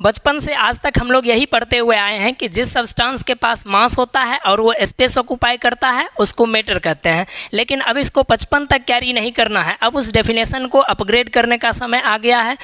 बचपन से आज तक हम लोग यही पढ़ते हुए आए हैं कि जिस सब्सटेंस के पास मास होता है और वो स्पेस ऑक्यूपाई करता है उसको मैटर कहते हैं। लेकिन अब इसको 55 तक कैरी नहीं करना है, अब उस डेफिनेशन को अपग्रेड करने का समय आ गया है।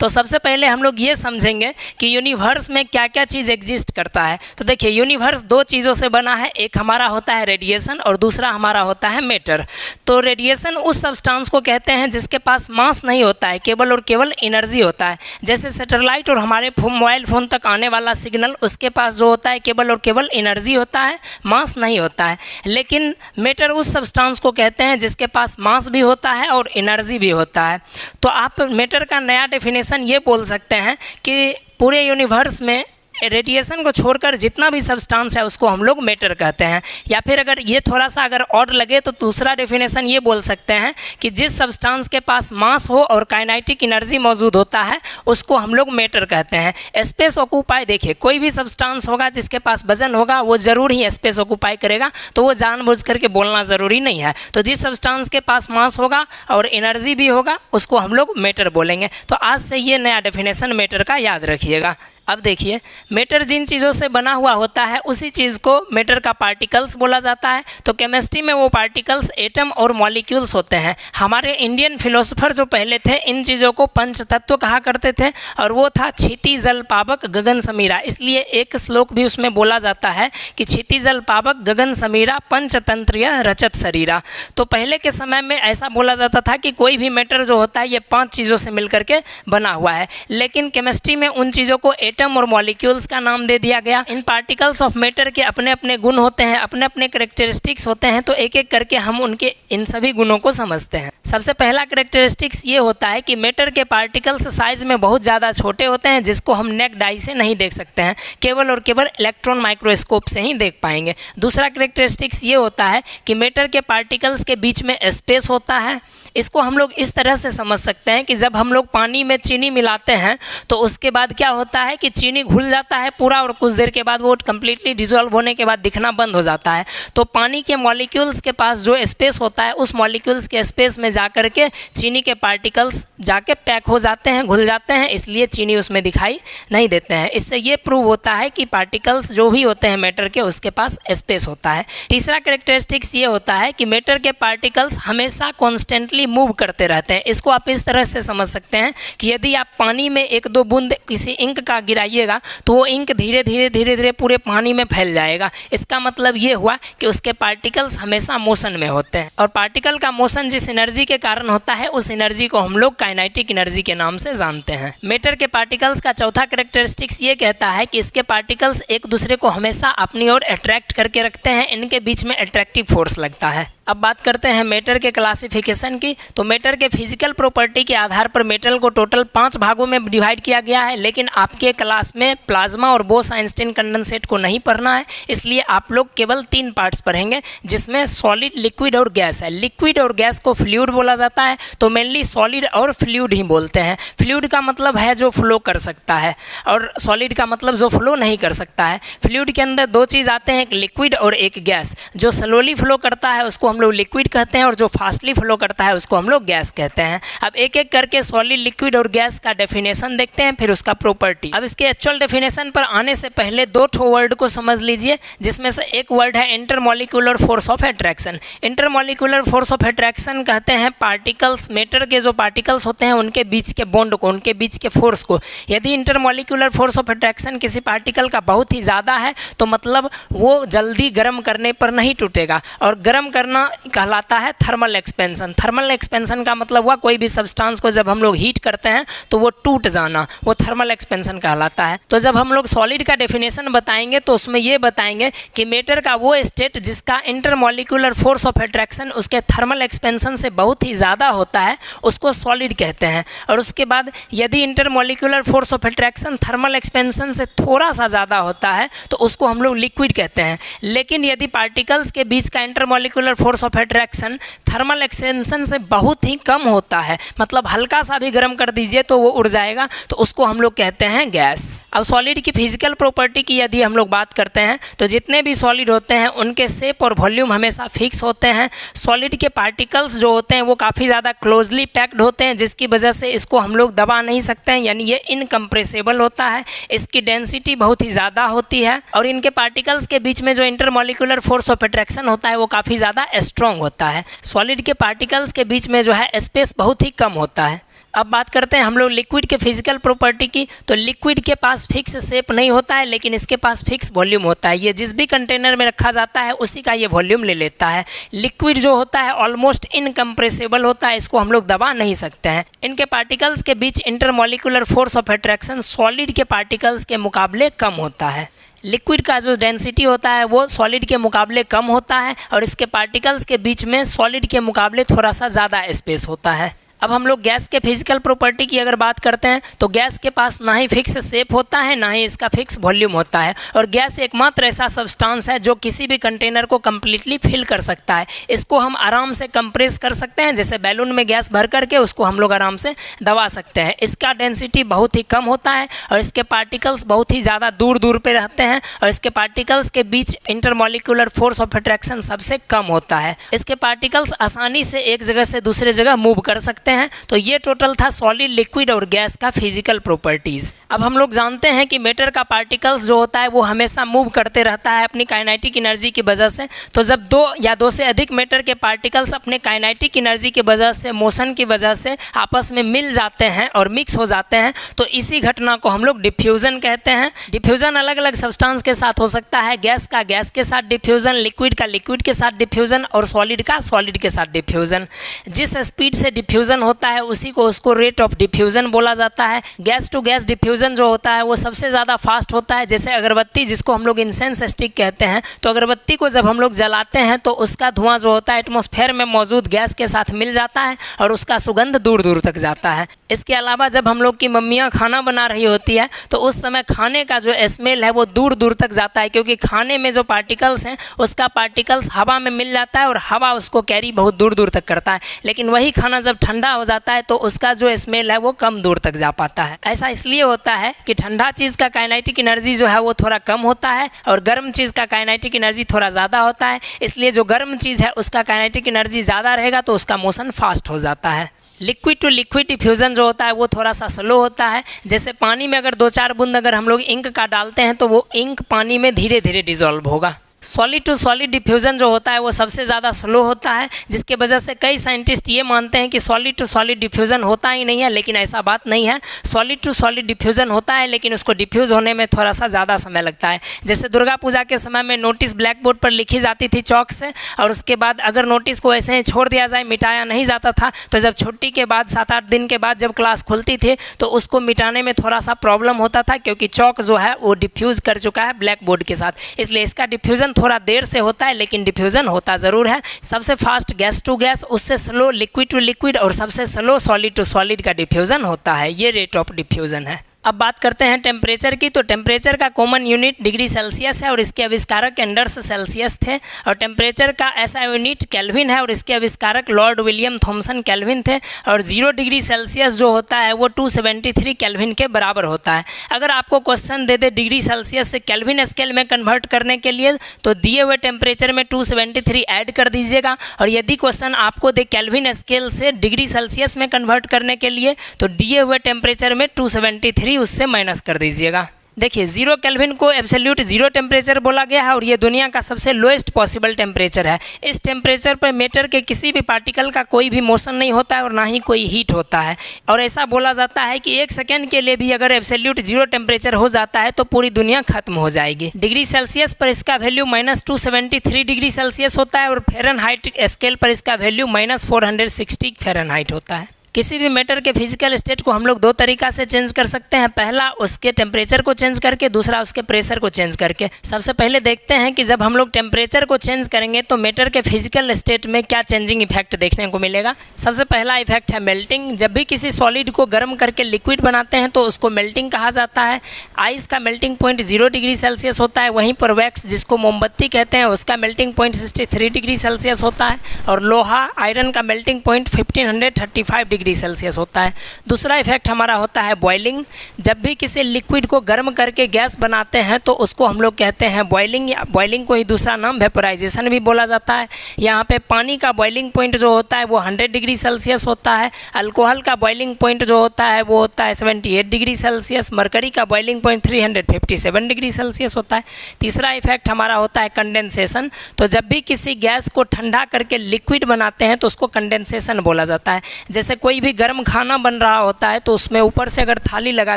तो सबसे पहले हम लोग ये समझेंगे कि यूनिवर्स में क्या क्या चीज़ एग्जिस्ट करता है। तो देखिए, यूनिवर्स दो चीज़ों से बना है, एक हमारा होता है रेडिएशन और दूसरा हमारा होता है मैटर। तो रेडिएशन उस सब्सटेंस को कहते हैं जिसके पास मास नहीं होता है, केवल और केवल एनर्जी होता है। जैसे सैटेलाइट और हमारे मोबाइल फ़ोन तक आने वाला सिग्नल, उसके पास जो होता है केवल और केवल एनर्जी होता है, मास नहीं होता है। लेकिन मैटर उस सब्सटेंस को कहते हैं जिसके पास मास भी होता है और एनर्जी भी होता है। तो आप मैटर का नया डेफिनेशन ये बोल सकते हैं कि पूरे यूनिवर्स में रेडिएशन को छोड़कर जितना भी सब्सटेंस है उसको हम लोग मैटर कहते हैं। या फिर अगर ये थोड़ा सा अगर ऑड लगे तो दूसरा डेफिनेशन ये बोल सकते हैं कि जिस सब्सटेंस के पास मास हो और काइनेटिक एनर्जी मौजूद होता है उसको हम लोग मैटर कहते हैं। स्पेस ऑक्यूपाई, देखिए कोई भी सब्सटेंस होगा जिसके पास वजन होगा वो ज़रूर ही स्पेस ऑक्यूपाई करेगा, तो वो जानबूझ करके बोलना ज़रूरी नहीं है। तो जिस सब्सटेंस के पास मास होगा और एनर्जी भी होगा उसको हम लोग मैटर बोलेंगे। तो आज से ये नया डेफिनेशन मैटर का याद रखिएगा। अब देखिए, मैटर जिन चीज़ों से बना हुआ होता है उसी चीज़ को मैटर का पार्टिकल्स बोला जाता है। तो केमिस्ट्री में वो पार्टिकल्स एटम और मॉलिक्यूल्स होते हैं। हमारे इंडियन फिलोसोफर जो पहले थे इन चीज़ों को पंच तत्व कहा करते थे, और वो था क्षिति जल पावक गगन समीरा। इसलिए एक श्लोक भी उसमें बोला जाता है कि क्षिति जल पावक गगन समीरा पंचतंत्रीय रचत शरीरा। तो पहले के समय में ऐसा बोला जाता था कि कोई भी मैटर जो होता है ये 5 चीज़ों से मिलकर के बना हुआ है। लेकिन केमिस्ट्री में उन चीज़ों को एटम और मॉलिक्यूल्स का नाम दे दिया गया। इन पार्टिकल्स ऑफ मैटर के अपने अपने गुण होते हैं, अपने अपने कैरेक्टरिस्टिक्स होते हैं। तो एक एक करके हम उनके इन सभी गुणों को समझते हैं। सबसे पहला कैरेक्टरिस्टिक्स ये होता है कि मैटर के पार्टिकल्स साइज में बहुत ज़्यादा छोटे होते हैं, जिसको हम नेक्ड आई से नहीं देख सकते हैं, केवल और केवल इलेक्ट्रॉन माइक्रोस्कोप से ही देख पाएंगे। दूसरा कैरेक्टरिस्टिक्स ये होता है कि मैटर के पार्टिकल्स के बीच में स्पेस होता है। इसको हम लोग इस तरह से समझ सकते हैं कि जब हम लोग पानी में चीनी मिलाते हैं तो उसके बाद क्या होता है कि चीनी घुल जाता है पूरा, और कुछ देर के बाद वो कम्प्लीटली डिजोल्व होने के बाद दिखना बंद हो जाता है। तो पानी के मॉलिक्यूल्स के पास जो स्पेस होता है उस मॉलिक्यूल्स के स्पेस में जाकर के चीनी के पार्टिकल्स जाके पैक हो जाते हैं, घुल जाते हैं, इसलिए चीनी उसमें दिखाई नहीं देते हैं। इससे ये प्रूव होता है कि पार्टिकल्स जो भी होते हैं मैटर के उसके पास स्पेस होता है। तीसरा कैरेक्टरिस्टिक्स ये होता है कि मैटर के पार्टिकल्स हमेशा कॉन्स्टेंटली मूव करते रहते हैं। इसको आप इस तरह से समझ सकते हैं कि यदि आप पानी में 1-2 बूंद किसी इंक का गिराइएगा तो वो इंक धीरे धीरे पूरे पानी में फैल जाएगा। इसका मतलब ये हुआ कि उसके पार्टिकल्स हमेशा मोशन में होते हैं, और पार्टिकल का मोशन जिस एनर्जी के कारण होता है उस एनर्जी को हम लोग काइनेटिक एनर्जी के नाम से जानते हैं। मैटर के पार्टिकल्स का चौथा कैरेक्टरिस्टिक्स ये कहता है कि इसके पार्टिकल्स एक दूसरे को हमेशा अपनी ओर अट्रैक्ट करके रखते हैं, इनके बीच में अट्रैक्टिव फोर्स लगता है। अब बात करते हैं मैटर के क्लासिफिकेशन की। तो मैटर के फिजिकल प्रॉपर्टी के आधार पर मैटर को टोटल 5 भागों में डिवाइड किया गया है। लेकिन आपके क्लास में प्लाज्मा और बोस-आइंस्टीन कंडेंसेट को नहीं पढ़ना है, इसलिए आप लोग केवल 3 पार्ट्स पढ़ेंगे, जिसमें सॉलिड, लिक्विड और गैस है। लिक्विड और गैस को फ्लूइड बोला जाता है, तो मेनली सॉलिड और फ्लूइड ही बोलते हैं। फ्लूइड का मतलब है जो फ्लो कर सकता है, और सॉलिड का मतलब जो फ्लो नहीं कर सकता है। फ्लूइड के अंदर 2 चीज़ आते हैं, एक लिक्विड और एक गैस। जो स्लोली फ्लो करता है उसको हम लोग लिक्विड कहते हैं, और जो फास्टली फ्लो करता है उसको हम लोग गैस कहते हैं। अब एक एक करके सॉलिड, लिक्विड और गैस का डेफिनेशन देखते हैं, फिर उसका प्रॉपर्टी। अब इसके एक्चुअल डेफिनेशन पर आने से पहले 2 वर्ड को समझ लीजिए, जिसमें से एक वर्ड है intermolecular force of attraction. Intermolecular force of attraction कहते हैं पार्टिकल्स, मैटर के जो पार्टिकल्स होते हैं उनके बीच के बॉन्ड को, उनके बीच के फोर्स को। यदि इंटरमॉलिक्यूलर फोर्स ऑफ अट्रैक्शन किसी पार्टिकल का बहुत ही ज़्यादा है तो मतलब वो जल्दी गर्म करने पर नहीं टूटेगा, और गर्म करना कहलाता है थर्मल एक्सपेंशन। थर्मल एक्सपेंशन का मतलब हुआ कोई भी सब्सटेंस को जब हम लोग हीट करते हैं तो वो टूट जाना, वो थर्मल एक्सपेंशन कहलाता है। तो जब हम लोग सॉलिड का डेफिनेशन बताएंगे तो उसमें ये बताएंगे कि मैटर का वो स्टेट जिसका इंटरमॉलिक्यूलर फोर्स ऑफ अट्रैक्शन उसके थर्मल एक्सपेंशन से बहुत ही ज़्यादा होता है उसको सॉलिड कहते हैं। और उसके बाद यदि intermolecular force of attraction thermal expansion से थोड़ा सा ज़्यादा होता है तो उसको हम लोग लिक्विड कहते हैं। लेकिन यदि पार्टिकल्स के बीच का intermolecular force force of attraction thermal extension से बहुत ही कम होता है, मतलब हल्का सा भी गर्म कर दीजिए तो वो उड़ जाएगा, तो उसको हम लोग कहते हैं गैस। अब सॉलिड की फिजिकल प्रॉपर्टी की यदि हम लोग बात करते हैं तो जितने भी सॉलिड होते हैं उनके शेप और वॉल्यूम हमेशा फिक्स होते हैं। सॉलिड के पार्टिकल्स जो होते हैं वो काफ़ी ज़्यादा क्लोजली पैक्ड होते हैं, जिसकी वजह से इसको हम लोग दबा नहीं सकते हैं, यानी ये इनकम्प्रेसिबल होता है। इसकी डेंसिटी बहुत ही ज़्यादा होती है और इनके पार्टिकल्स के बीच में जो इंटरमॉलिक्यूलर फोर्स ऑफ अट्रैक्शन होता है वो काफ़ी ज़्यादा स्ट्रॉन्ग होता है। सॉलिड के पार्टिकल्स के बीच में जो है स्पेस बहुत ही कम होता है। अब बात करते हैं हम लोग लिक्विड के फिजिकल प्रॉपर्टी की, तो लिक्विड के पास फिक्स शेप नहीं होता है, लेकिन इसके पास फिक्स वॉल्यूम होता है। ये जिस भी कंटेनर में रखा जाता है उसी का ये वॉल्यूम ले लेता है। लिक्विड जो होता है ऑलमोस्ट इनकम्प्रेसिबल होता है, इसको हम लोग दबा नहीं सकते हैं। इनके पार्टिकल्स के बीच intermolecular force of attraction solid के पार्टिकल्स के मुकाबले कम होता है। लिक्विड का जो डेंसिटी होता है वो सॉलिड के मुकाबले कम होता है और इसके पार्टिकल्स के बीच में सॉलिड के मुकाबले थोड़ा सा ज़्यादा स्पेस होता है। अब हम लोग गैस के फिजिकल प्रॉपर्टी की अगर बात करते हैं तो गैस के पास ना ही फिक्स शेप होता है ना ही इसका फिक्स वॉल्यूम होता है, और गैस एकमात्र ऐसा सब्सटेंस है जो किसी भी कंटेनर को कम्प्लीटली फिल कर सकता है। इसको हम आराम से कंप्रेस कर सकते हैं, जैसे बैलून में गैस भर करके उसको हम लोग आराम से दबा सकते हैं। इसका डेंसिटी बहुत ही कम होता है और इसके पार्टिकल्स बहुत ही ज़्यादा दूर दूर पे रहते हैं और इसके पार्टिकल्स के बीच इंटरमॉलिक्यूलर फोर्स ऑफ अट्रैक्शन सबसे कम होता है। इसके पार्टिकल्स आसानी से एक जगह से दूसरे जगह मूव कर सकते हैं। तो ये टोटल था सॉलिड, लिक्विड और गैस का फिजिकल प्रॉपर्टीज। अब हम लोग जानते हैं कि मैटर का पार्टिकल्स जो होता है वो हमेशा मूव करते रहता है अपनी काइनेटिक एनर्जी की वजह से। तो जब दो या दो से अधिक मैटर के पार्टिकल्स अपने काइनेटिक एनर्जी की वजह से, मोशन की वजह से आपस में मिल जाते हैं और मिक्स हो जाते हैं, तो इसी घटना को हम लोग डिफ्यूजन कहते हैं। डिफ्यूजन अलग अलग सब्सटेंस के साथ हो सकता है, गैस का गैस के साथ डिफ्यूजन, लिक्विड का लिक्विड के साथ डिफ्यूजन और सॉलिड का सॉलिड के साथ डिफ्यूजन। जिस स्पीड से डिफ्यूजन होता है उसी को उसको रेट ऑफ डिफ्यूजन बोला जाता है। गैस टू गैस डिफ्यूजन जो होता है वो सबसे ज़्यादा फास्ट होता है। जैसे अगरबत्ती, जिसको हम लोग इंसेंस स्टिक कहते हैं, तो अगरबत्ती को जब हम लोग जलाते हैं तो उसका धुआं जो होता है एटमॉस्फेयर में मौजूद गैस के साथ मिल जाता है और उसका सुगंध दूर दूर तक जाता है। इसके अलावा जब हम लोग की मम्मियाँ खाना बना रही होती है तो उस समय खाने का जो स्मेल है वो दूर दूर तक जाता है, क्योंकि खाने में जो पार्टिकल्स हैं उसका पार्टिकल्स हवा में मिल जाता है और हवा उसको कैरी बहुत दूर दूर तक करता है। लेकिन वही खाना जब ठंडा हो जाता है तो उसका जो स्मेल है वो कम दूर तक जा पाता है। ऐसा इसलिए होता है कि ठंडा चीज़ का काइनेटिक एनर्जी जो है वो थोड़ा कम होता है और गर्म चीज़ का काइनेटिक एनर्जी थोड़ा ज़्यादा होता है। इसलिए जो गर्म चीज़ है उसका काइनेटिक एनर्जी ज़्यादा रहेगा तो उसका मोशन फास्ट हो जाता है। लिक्विड टू लिक्विड डिफ्यूजन जो होता है वो थोड़ा सा स्लो होता है। जैसे पानी में अगर 2-4 बूंद अगर हम लोग इंक का डालते हैं तो वो इंक पानी में धीरे धीरे डिजॉल्व होगा। सॉलिड टू सॉलिड डिफ्यूजन जो होता है वो सबसे ज़्यादा स्लो होता है, जिसके वजह से कई साइंटिस्ट ये मानते हैं कि सॉलिड टू सॉलिड डिफ्यूजन होता ही नहीं है, लेकिन ऐसा बात नहीं है। सॉलिड टू सॉलिड डिफ्यूजन होता है लेकिन उसको डिफ्यूज़ होने में थोड़ा सा ज़्यादा समय लगता है। जैसे दुर्गा पूजा के समय में नोटिस ब्लैक बोर्ड पर लिखी जाती थी चौक से, और उसके बाद अगर नोटिस को ऐसे ही छोड़ दिया जाए, मिटाया नहीं जाता था, तो जब छुट्टी के बाद 7-8 दिन के बाद जब क्लास खुलती थी तो उसको मिटाने में थोड़ा सा प्रॉब्लम होता था, क्योंकि चौक जो है वो डिफ्यूज़ कर चुका है ब्लैक बोर्ड के साथ। इसलिए इसका डिफ्यूज़न थोड़ा देर से होता है लेकिन डिफ्यूजन होता ज़रूर है। सबसे फास्ट गैस टू गैस, उससे स्लो लिक्विड टू लिक्विड और सबसे स्लो सॉलिड टू सॉलिड का डिफ्यूजन होता है। ये रेट ऑफ डिफ्यूजन है। अब बात करते हैं टेम्परेचर की, तो टेम्परेचर का कॉमन यूनिट डिग्री सेल्सियस है और इसके आविष्कारक एंडर्स सेल्सियस थे, और टेम्परेचर का ऐसा यूनिट केल्विन है और इसके आविष्कारक लॉर्ड विलियम थॉमसन केल्विन थे, और 0 डिग्री सेल्सियस जो होता है वो 273 केल्विन के बराबर होता है। अगर आपको क्वेश्चन दे दे डिग्री सेल्सियस से केल्विन स्केल में कन्वर्ट करने के लिए, तो दिए हुए टेम्परेचर में 273 ऐड कर दीजिएगा, और यदि क्वेश्चन आपको दे केल्विन स्केल से डिग्री सेल्सियस में कन्वर्ट करने के लिए, तो दिए हुए टेम्परेचर में 273 उससे माइनस कर दीजिएगा। देखिए 0 केल्विन को एब्सोल्यूट जीरो टेम्परेचर बोला गया है और ये दुनिया का सबसे लोएस्ट पॉसिबल टेम्परेचर है। इस टेम्परेचर पर मैटर के किसी भी पार्टिकल का कोई भी मोशन नहीं होता है और ना ही कोई हीट होता है, और ऐसा बोला जाता है कि 1 सेकेंड के लिए भी अगर एब्सोल्यूट जीरो टेम्परेचर हो जाता है तो पूरी दुनिया खत्म हो जाएगी। डिग्री सेल्सियस पर इसका वैल्यू -273 डिग्री सेल्सियस होता है और फ़ारेनहाइट स्केल पर इसका वैल्यू -460 फ़ारेनहाइट होता है। किसी भी मैटर के फिजिकल स्टेट को हम लोग दो तरीका से चेंज कर सकते हैं। पहला उसके टेम्परेचर को चेंज करके, दूसरा उसके प्रेशर को चेंज करके। सबसे पहले देखते हैं कि जब हम लोग टेम्परेचर को चेंज करेंगे तो मैटर के फिजिकल स्टेट में क्या चेंजिंग इफेक्ट देखने को मिलेगा। सबसे पहला इफेक्ट है मेल्टिंग। जब भी किसी सॉलिड को गर्म करके लिक्विड बनाते हैं तो उसको मेल्टिंग कहा जाता है। आइस का मेल्टिंग पॉइंट 0 डिग्री सेल्सियस होता है, वहीं पर वैक्स जिसको मोमबत्ती कहते हैं उसका मेल्टिंग पॉइंट 63 डिग्री सेल्सियस होता है, और लोहा आयरन का मेल्टिंग पॉइंट 1535 डिग्री सेल्सियस होता है। दूसरा इफेक्ट हमारा होता है बॉइलिंग। जब भी किसी लिक्विड को गर्म करके गैस बनाते हैं तो उसको हम लोग कहते हैं बॉइलिंग, या बॉइलिंग को ही दूसरा नाम वेपोराइजेशन भी बोला जाता है। यहाँ पे पानी का बॉइलिंग पॉइंट जो होता है वो 100 डिग्री सेल्सियस होता है। अल्कोहल का बॉइलिंग पॉइंट जो होता है वो होता है 78 डिग्री सेल्सियस। मरकरी का बॉइलिंग पॉइंट 357 डिग्री सेल्सियस होता है। तीसरा इफेक्ट हमारा होता है कंडेंसेशन। तो जब भी किसी गैस को ठंडा करके लिक्विड बनाते हैं तो उसको कंडेंसेशन बोला जाता है। जैसे कोई भी गर्म खाना बन रहा होता है तो उसमें ऊपर से अगर थाली लगा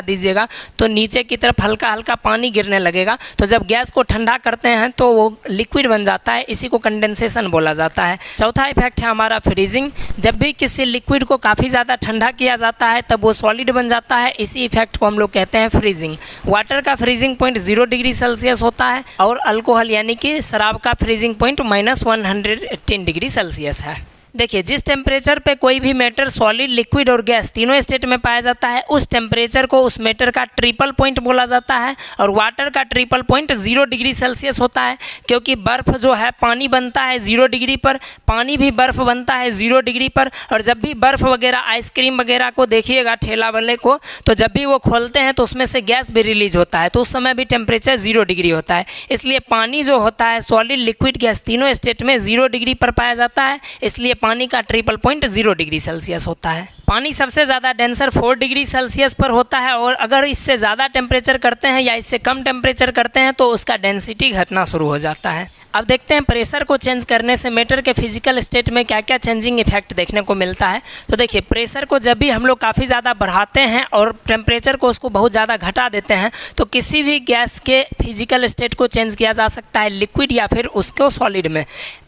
दीजिएगा तो नीचे की तरफ हल्का हल्का पानी गिरने लगेगा, तो जब गैस को ठंडा करते हैं तो वो लिक्विड बन जाता है, इसी को कंडेंसेशन बोला जाता है। चौथा इफेक्ट है हमारा फ्रीजिंग। जब भी किसी लिक्विड को काफ़ी ज़्यादा ठंडा किया जाता है तब वो सॉलिड बन जाता है, इसी इफेक्ट को हम लोग कहते हैं फ्रीजिंग। वाटर का फ्रीजिंग पॉइंट 0 डिग्री सेल्सियस होता है, और अल्कोहल यानी कि शराब का फ्रीजिंग पॉइंट -110 डिग्री सेल्सियस है। देखिए, जिस टेम्परेचर पे कोई भी मैटर सॉलिड, लिक्विड और गैस तीनों स्टेट में पाया जाता है उस टेम्परेचर को उस मैटर का ट्रिपल पॉइंट बोला जाता है। और वाटर का ट्रिपल पॉइंट 0 डिग्री सेल्सियस होता है, क्योंकि बर्फ़ जो है पानी बनता है 0 डिग्री पर, पानी भी बर्फ़ बनता है 0 डिग्री पर। और जब भी बर्फ़ वगैरह, आइसक्रीम वगैरह को देखिएगा ठेला वाले को, तो जब भी वो खोलते हैं तो उसमें से गैस भी रिलीज होता है, तो उस समय भी टेम्परेचर 0 डिग्री होता है। इसलिए पानी जो होता है सॉलिड, लिक्विड, गैस तीनों स्टेट में 0 डिग्री पर पाया जाता है, इसलिए पानी का ट्रिपल पॉइंट 0 डिग्री सेल्सियस होता है। पानी सबसे ज़्यादा डेंसर 4 डिग्री सेल्सियस पर होता है, और अगर इससे ज़्यादा टेम्परेचर करते हैं या इससे कम टेम्परेचर करते हैं तो उसका डेंसिटी घटना शुरू हो जाता है। अब देखते हैं प्रेशर को चेंज करने से मैटर के फिजिकल स्टेट में क्या क्या चेंजिंग इफेक्ट देखने को मिलता है। तो देखिए, प्रेशर को जब भी हम लोग काफ़ी ज़्यादा बढ़ाते हैं और टेम्परेचर को उसको बहुत ज़्यादा घटा देते हैं तो किसी भी गैस के फिजिकल स्टेट को चेंज किया जा सकता है, लिक्विड या फिर उसको सॉलिड में।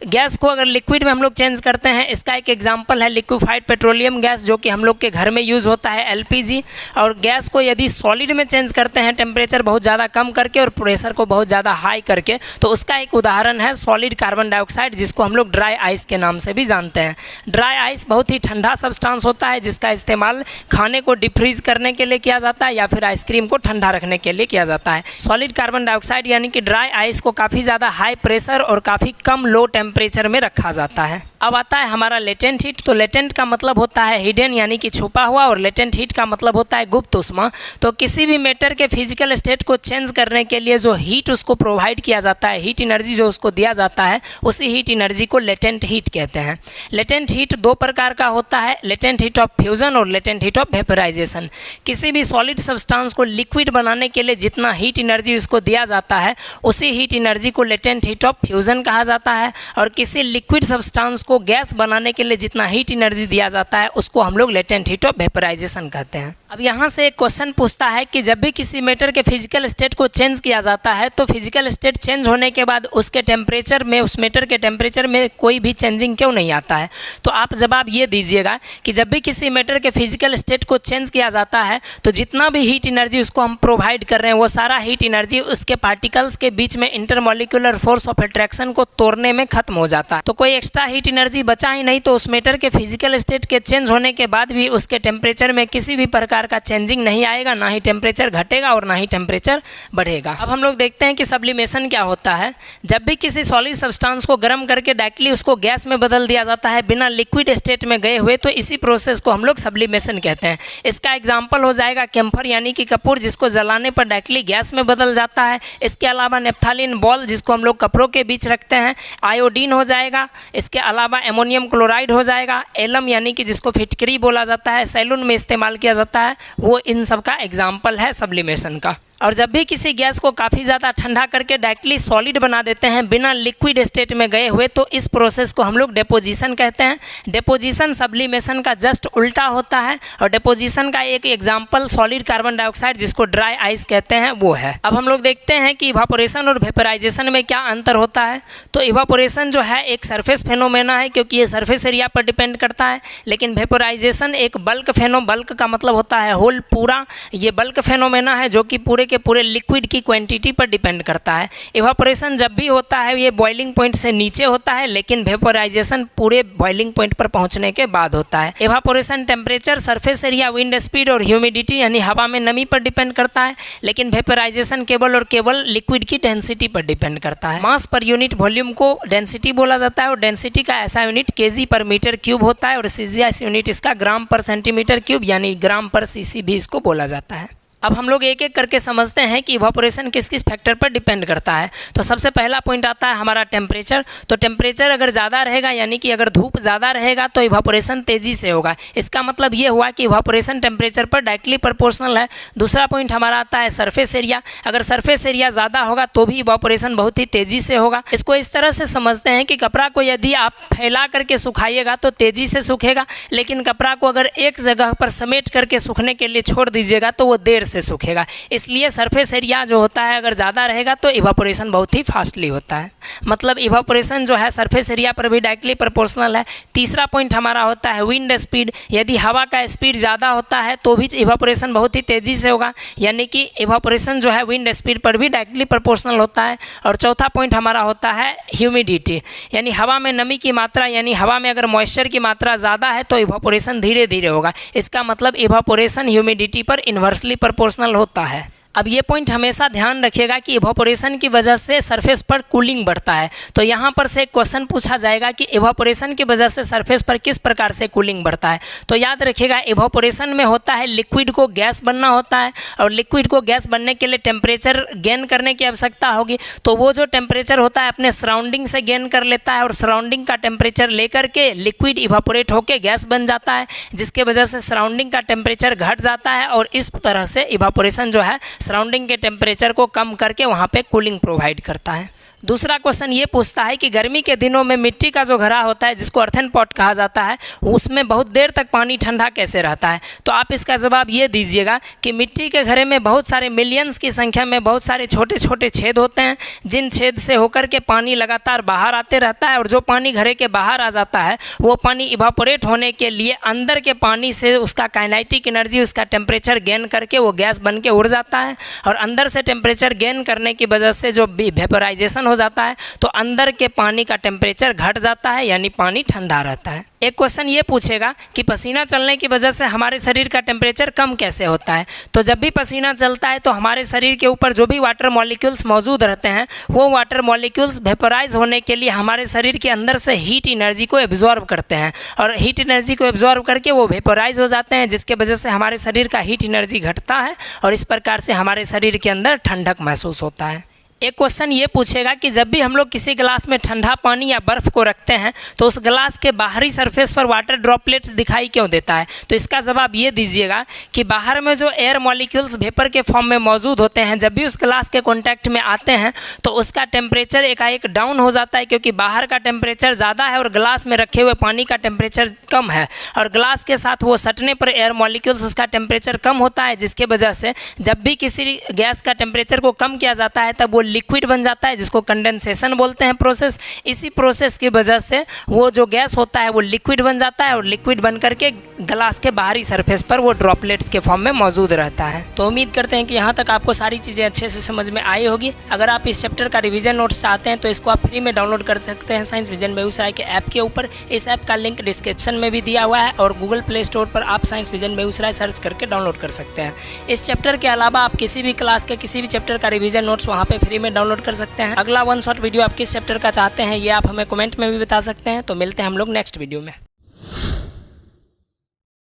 गैस को अगर लिक्विड में हम लोग चेंज करते हैं, इसका एक एग्जाम्पल है लिक्विफाइड पेट्रोलियम गैस, जो कि हम लोग के घर में यूज़ होता है, LPG। और गैस को यदि सॉलिड में चेंज करते हैं टेम्परेचर बहुत ज़्यादा कम करके और प्रेशर को बहुत ज़्यादा हाई करके, तो उसका एक उदाहरण है सॉलिड कार्बन डाइऑक्साइड, जिसको हम लोग ड्राई आइस के नाम से भी जानते हैं। ड्राई आइस बहुत ही ठंडा सब्सटेंस होता है, जिसका इस्तेमाल खाने को डीप फ्रीज करने के लिए किया जाता है या फिर आइसक्रीम को ठंडा रखने के लिए किया जाता है। सॉलिड कार्बन डाइऑक्साइड यानी कि ड्राई आइस को काफ़ी ज़्यादा हाई प्रेशर और काफ़ी कम लो टेम्परेचर में रखा जाता है। अब आता है हमारा लेटेंट हीट। तो लेटेंट का मतलब होता है हिडन यानी कि छुपा हुआ, और लेटेंट हीट का मतलब होता है गुप्त ऊष्मा। तो किसी भी मैटर के फिजिकल स्टेट को चेंज करने के लिए जो हीट उसको प्रोवाइड किया जाता है, हीट एनर्जी जो उसको दिया जाता है, उसी हीट एनर्जी को लेटेंट हीट कहते हैं। लेटेंट हीट दो प्रकार का होता है, लेटेंट हीट ऑफ फ्यूजन और लेटेंट हीट ऑफ वेपोराइजेशन। किसी भी सॉलिड सब्सटेंस को लिक्विड बनाने के लिए जितना हीट एनर्जी उसको दिया जाता है, उसी हीट एनर्जी को लेटेंट हीट ऑफ फ्यूजन कहा जाता है। और किसी लिक्विड सब्सटेंस को गैस बनाने के लिए जितना हीट एनर्जी दिया जाता है, उसको हम लोग लेटेंट हीट ऑफ वेपोराइजेशन कहते हैं। अब यहाँ से एक क्वेश्चन पूछता है कि जब भी किसी मैटर के फिजिकल स्टेट को चेंज किया जाता है तो फिजिकल स्टेट चेंज होने के बाद उसके टेम्परेचर में, उस मैटर के टेम्परेचर में कोई भी चेंजिंग क्यों नहीं आता है। तो आप जवाब ये दीजिएगा कि जब भी किसी मैटर के फिजिकल स्टेट को चेंज किया जाता है तो जितना भी हीट एनर्जी उसको हम प्रोवाइड कर रहे हैं, वो सारा हीट एनर्जी उसके पार्टिकल्स के बीच में इंटरमॉलिक्यूलर फोर्स ऑफ अट्रैक्शन को तोड़ने में खत्म हो जाता है। तो कोई एक्स्ट्रा हीट एनर्जी बचा ही नहीं, तो उस मैटर के फिजिकल स्टेट के चेंज होने के बाद भी उसके टेम्परेचर में किसी भी प्रकार का चेंजिंग नहीं आएगा, ना ही टेम्परेचर घटेगा और ना ही टेम्परेचर बढ़ेगा। अब हम लोग देखते हैं कि सब्लिमेशन क्या होता है। जब भी किसी सॉलिड सब्सटेंस को गर्म करके डायरेक्टली उसको गैस में बदल दिया जाता है बिना लिक्विड स्टेट में गए हुए, तो इसी प्रोसेस को हम लोग सब्लिमेशन कहते हैं। इसका एग्जाम्पल हो जाएगा कैम्फर यानी कि कपूर, जिसको जलाने पर डायरेक्टली गैस में बदल जाता है। इसके अलावा नेफ्थालिन बॉल, जिसको हम लोग कपड़ों के बीच रखते हैं, आयोडीन हो जाएगा। इसके अलावा एमोनियम क्लोराइड हो जाएगा। एलम यानी कि जिसको फिटकरी बोला जाता है, सैलून में इस्तेमाल किया जाता है, वो इन सब का एग्जाम्पल है सब्लिमेशन का। और जब भी किसी गैस को काफ़ी ज़्यादा ठंडा करके डायरेक्टली सॉलिड बना देते हैं बिना लिक्विड स्टेट में गए हुए, तो इस प्रोसेस को हम लोग डेपोजिशन कहते हैं। डेपोजिशन सब्लिमेशन का जस्ट उल्टा होता है, और डेपोजिशन का एक एग्जाम्पल सॉलिड कार्बन डाइऑक्साइड, जिसको ड्राई आइस कहते हैं, वो है। अब हम लोग देखते हैं कि इवापोरेशन और वेपराइजेशन में क्या अंतर होता है। तो इवापोरेशन जो है एक सरफेस फेनोमेना है, क्योंकि ये सरफेस एरिया पर डिपेंड करता है, लेकिन वेपराइजेशन एक बल्क का मतलब होता है होल, पूरा। ये बल्क फेनोमेना है जो कि पूरे के पूरे लिक्विड की क्वांटिटी पर डिपेंड करता है। इवापोरेशन जब भी होता है ये बॉइलिंग पॉइंट से नीचे होता है, लेकिन वेपराइजेशन पूरे बॉइलिंग पॉइंट पर पहुंचने के बाद होता है। Evaporation temperature, surface area, wind speed और ह्यूमिडिटी यानी हवा में नमी पर डिपेंड करता है, लेकिन वेपराइजेशन केवल लिक्विड की डेंसिटी पर डिपेंड करता है। मास पर यूनिट वॉल्यूम को डेंसिटी बोला जाता है, और डेंसिटी का ऐसा यूनिट केजी पर मीटर क्यूब होता है, और सीजीएस यूनिट इसका ग्राम पर सेंटीमीटर क्यूब यानी ग्राम पर सीसी भी इसको बोला जाता है। अब हम लोग एक एक करके समझते हैं कि इवापोरेशन किस किस फैक्टर पर डिपेंड करता है। तो सबसे पहला पॉइंट आता है हमारा टेम्परेचर। तो टेम्परेचर अगर ज़्यादा रहेगा, यानी कि अगर धूप ज़्यादा रहेगा, तो इवापोरेशन तेज़ी से होगा। इसका मतलब ये हुआ कि इवापोरेशन टेम्परेचर पर डायरेक्टली प्रोपोर्शनल है। दूसरा पॉइंट हमारा आता है सरफेस एरिया। अगर सरफेस एरिया ज़्यादा होगा तो भी इवापोरेशन बहुत ही तेज़ी से होगा। इसको इस तरह से समझते हैं कि कपड़ा को यदि आप फैला करके सुखाइएगा तो तेज़ी से सूखेगा, लेकिन कपड़ा को अगर एक जगह पर समेट करके सूखने के लिए छोड़ दीजिएगा तो वो देर से सूखेगा। इसलिए सरफेस एरिया जो होता है अगर ज़्यादा रहेगा तो इवापोरेशन बहुत ही फास्टली होता है। मतलब इवापोरेशन जो है सरफेस एरिया पर भी डायरेक्टली प्रोपोर्शनल है। तीसरा पॉइंट हमारा होता है विंड स्पीड। यदि हवा का स्पीड ज़्यादा होता है तो भी इवापोरेशन बहुत ही तेज़ी से होगा, यानी कि इवापोरेशन जो है विंड स्पीड पर भी डायरेक्टली प्रोपोर्शनल होता है। और चौथा पॉइंट हमारा होता है ह्यूमिडिटी, यानी हवा में नमी की मात्रा, यानी हवा में अगर मॉइस्चर की मात्रा ज़्यादा है तो इवापोरेशन धीरे धीरे होगा। इसका मतलब इवापोरेशन ह्यूमिडिटी पर इन्वर्सली प्रोपोर्शनल होता है। अब ये पॉइंट हमेशा ध्यान रखिएगा कि इवापोरेशन की वजह से सरफेस पर कूलिंग बढ़ता है। तो यहाँ पर से एक क्वेश्चन पूछा जाएगा कि इवापोरेशन की वजह से सरफेस पर किस प्रकार से कूलिंग बढ़ता है। तो याद रखिएगा इवापोरेशन में होता है लिक्विड को गैस बनना होता है, और लिक्विड को गैस बनने के लिए टेम्परेचर गेन करने की आवश्यकता होगी। तो वो जो टेम्परेचर होता है अपने सराउंडिंग से गेन कर लेता है, और सराउंडिंग का टेम्परेचर लेकर के लिक्विड इवापोरेट होकर गैस बन जाता है, जिसके वजह से सराउंडिंग का टेम्परेचर घट जाता है, और इस तरह से इवापोरेशन जो है सराउंडिंग के टेम्परेचर को कम करके वहाँ पे कूलिंग प्रोवाइड करता है। दूसरा क्वेश्चन ये पूछता है कि गर्मी के दिनों में मिट्टी का जो घड़ा होता है जिसको अर्थन पॉट कहा जाता है, उसमें बहुत देर तक पानी ठंडा कैसे रहता है। तो आप इसका जवाब ये दीजिएगा कि मिट्टी के घड़े में बहुत सारे मिलियंस की संख्या में बहुत सारे छोटे छोटे छेद होते हैं, जिन छेद से होकर के पानी लगातार बाहर आते रहता है, और जो पानी घड़े के बाहर आ जाता है वो पानी इवापोरेट होने के लिए अंदर के पानी से उसका काइनेटिक एनर्जी, उसका टेम्परेचर गेन करके वो गैस बन के उड़ जाता है, और अंदर से टेम्परेचर गेन करने की वजह से जो वेपराइजेशन हो जाता है तो अंदर के पानी का टेम्परेचर घट जाता है, यानी पानी ठंडा रहता है। एक क्वेश्चन ये पूछेगा कि पसीना चलने की वजह से हमारे शरीर का टेम्परेचर कम कैसे होता है। तो जब भी पसीना चलता है तो हमारे शरीर के ऊपर जो भी वाटर मॉलिक्यूल्स मौजूद रहते हैं वो वाटर मॉलिक्यूल्स वेपराइज होने के लिए हमारे शरीर के अंदर से हीट एनर्जी को एब्जॉर्ब करते हैं, और हीट एनर्जी को एब्जॉर्ब करके वो वेपराइज हो जाते हैं, जिसके वजह से हमारे शरीर का हीट एनर्जी घटता है, और इस प्रकार से हमारे शरीर के अंदर ठंडक महसूस होता है। एक क्वेश्चन ये पूछेगा कि जब भी हम लोग किसी गिलास में ठंडा पानी या बर्फ़ को रखते हैं तो उस गिलास के बाहरी सरफेस पर वाटर ड्रॉपलेट्स दिखाई क्यों देता है। तो इसका जवाब ये दीजिएगा कि बाहर में जो एयर मॉलिक्यूल्स वेपर के फॉर्म में मौजूद होते हैं, जब भी उस गिलास के कॉन्टैक्ट में आते हैं तो उसका टेम्परेचर एकाएक डाउन हो जाता है, क्योंकि बाहर का टेम्परेचर ज़्यादा है और गिलास में रखे हुए पानी का टेम्परेचर कम है, और गिलास के साथ वो सटने पर एयर मॉलिक्यूल्स उसका टेम्परेचर कम होता है, जिसके वजह से जब भी किसी गैस का टेम्परेचर को कम किया जाता है तब वो लिक्विड बन जाता है, जिसको कंडेंसेशन बोलते हैं प्रोसेस। इसी प्रोसेस की वजह से वो जो गैस होता है वो लिक्विड बन जाता है, और लिक्विड बन करके गिलास के बाहरी सरफेस पर वो ड्रॉपलेट्स के फॉर्म में मौजूद रहता है। तो उम्मीद करते हैं कि यहाँ तक आपको सारी चीज़ें अच्छे से समझ में आई होगी। अगर आप इस चैप्टर का रिवीजन नोट्स चाहते हैं तो इसको आप फ्री में डाउनलोड कर सकते हैं साइंस विजन बेगूसराय के ऐप के ऊपर। इस ऐप का लिंक डिस्क्रिप्शन में भी दिया हुआ है, और गूगल प्ले स्टोर पर आप साइंस विजन बेगूसराय सर्च करके डाउनलोड कर सकते हैं। इस चैप्टर के अलावा आप किसी भी क्लास के किसी भी चैप्टर का रिवीजन नोट्स वहाँ पे फ्री में डाउनलोड कर सकते हैं। अगला वन शॉट वीडियो आप किस चैप्टर का चाहते हैं ये आप हमें कमेंट में भी बता सकते हैं। तो मिलते हैं हम लोग नेक्स्ट वीडियो में।